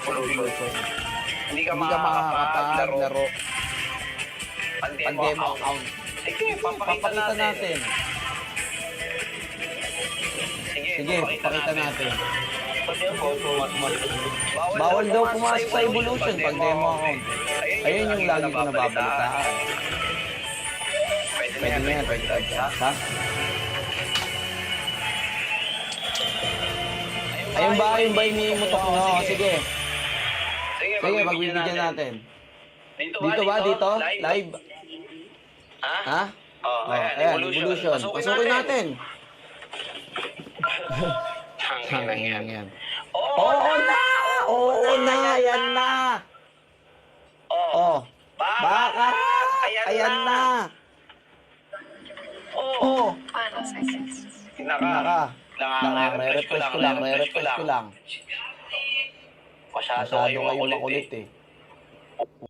Evolution. Hindi ka Hindi ka makakapaglaro. makakapaglaro. Pandemo account. Sige, papakita natin. Sige, papakita natin. Bawal Bawal daw pumasok sa Evolution pag demo account. Ayun yung lagi ko nababalitaan. Pwede na yan, pwede na. Ha? Ayun ba iniimutok mo? Sige. Sige, pagbibigyan natin. Dito ba? Dito? Live? Ha? Ayan, Evolution. Pasukin natin. Yan. Oo na! Yan na! Oh. Baka! Ayan na! Oh. Naka. Re-refresh ko lang. Masyado Masyado kayong kayong makulit makulit eh. eh.